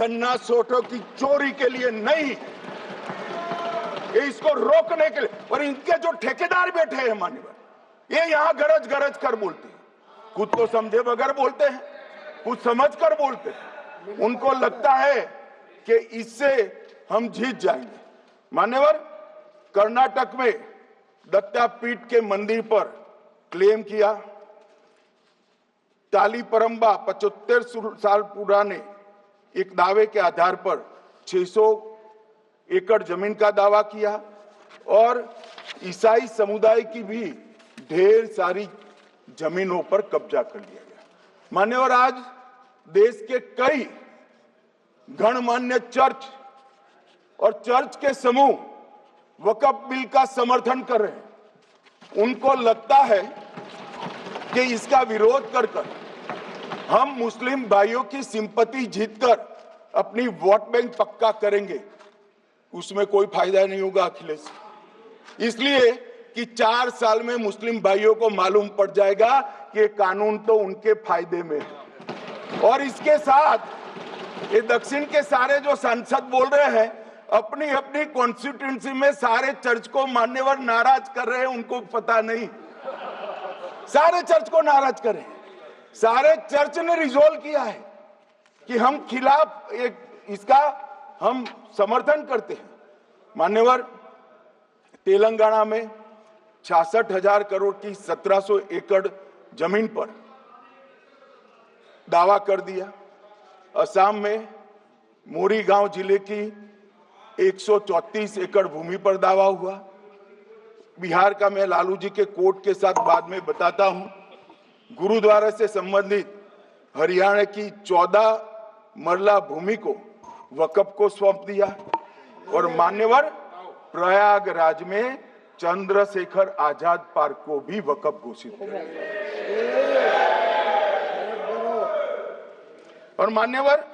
गन्ना सोटो की चोरी के लिए नहीं, ये इसको रोकने के लिए। और इनके जो ठेकेदार बैठे हैं मान्यवर, ये यहाँ गरज गरज कर बोलते हैं, खुद तो समझे बगैर बोलते हैं, कुछ समझ कर बोलते हैं। उनको लगता है कि इससे हम जीत जाएंगे। मान्यवर, कर्नाटक में दत्तापीठ के मंदिर पर क्लेम किया, तालीपरंबा 75 साल पुराने एक दावे के आधार पर 600 एकड़ जमीन का दावा किया और ईसाई समुदाय की भी ढेर सारी जमीनों पर कब्जा कर लिया गया। मान्यवर, आज देश के कई गणमान्य चर्च और चर्च के समूह वक्फ बिल का समर्थन कर रहे हैं। उनको लगता है कि इसका विरोध कर हम मुस्लिम भाइयों की सिंपैथी जीतकर अपनी वोट बैंक पक्का करेंगे, उसमें कोई फायदा नहीं होगा अखिलेश। इसलिए कि 4 साल में मुस्लिम भाइयों को मालूम पड़ जाएगा कि कानून तो उनके फायदे में है। और इसके साथ ये दक्षिण के सारे जो सांसद बोल रहे हैं, अपनी अपनी कॉन्स्टिट्यूएंसी में सारे चर्च को मान्यवर नाराज कर रहे हैं, उनको पता नहीं, सारे चर्च को नाराज कर रहे हैं। सारे चर्च ने रिजोल्व किया है कि हम खिलाफ इसका हम समर्थन करते हैं। मान्यवर, तेलंगाना में 66,000 करोड़ की 1700 एकड़ जमीन पर दावा कर दिया। असम में मोरीगांव जिले की 134 एकड़ भूमि पर दावा हुआ। बिहार का मैं लालू जी के कोर्ट के साथ बाद में बताता हूं। गुरुद्वारा से संबंधित हरियाणा की 14 मरला भूमि को वक्फ को सौंप दिया। और मान्यवर, प्रयागराज में चंद्रशेखर आजाद पार्क को भी वक्फ घोषित किया। और मान्यवर,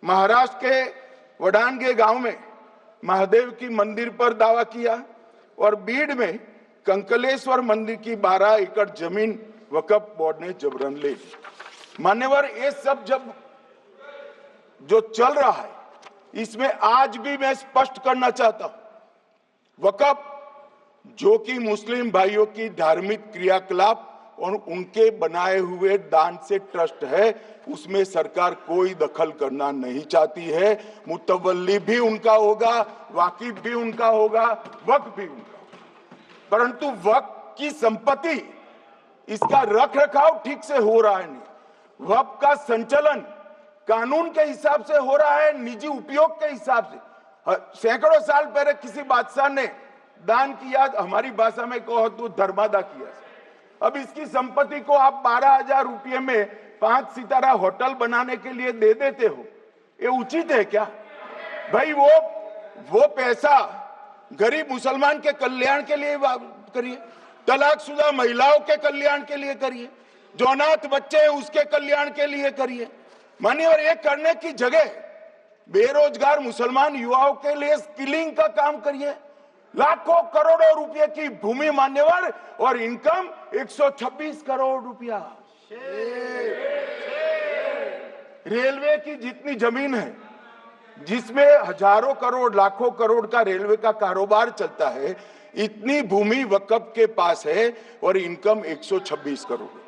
महाराष्ट्र के वडानगे गांव में महादेव की मंदिर पर दावा किया और बीड में कंकलेश्वर मंदिर की 12 एकड़ जमीन वक्फ बोर्ड ने जबरन ले ली। मान्यवर, ये सब जब जो चल रहा है, इसमें आज भी मैं स्पष्ट करना चाहता हूं, वक्फ जो कि मुस्लिम भाइयों की धार्मिक क्रियाकलाप और उनके बनाए हुए दान से ट्रस्ट है, उसमें सरकार कोई दखल करना नहीं चाहती है। मुतवल्ली भी उनका होगा, वाकिफ भी उनका होगा, वक्फ भी उनका होगा। परंतु वक्फ की संपत्ति, इसका रख रखाव ठीक से हो रहा है नहीं। वक्फ का संचालन कानून के हिसाब से हो रहा है, निजी उपयोग के हिसाब से। सैकड़ों साल पहले किसी बादशाह ने दान किया, हमारी भाषा में कहो तो धर्मादा किया। अब इसकी संपत्ति को आप 12,000 रुपये में 5 सितारा होटल बनाने के लिए दे देते हो, ये उचित है क्या भाई? वो पैसा गरीब मुसलमान के कल्याण के लिए करिए, तलाकशुदा महिलाओं के कल्याण के लिए करिए, जो अनाथ बच्चे हैं उसके कल्याण के लिए करिए। मानिए, और ये करने की जगह बेरोजगार मुसलमान युवाओं के लिए स्किलिंग का काम करिए। लाखों करोड़ों रुपए की भूमि मान्यवर और इनकम 126 करोड़ रुपया। रेलवे की जितनी जमीन है, जिसमें हजारों करोड़ लाखों करोड़ का रेलवे का कारोबार चलता है, इतनी भूमि वक्फ के पास है और इनकम 126 करोड़।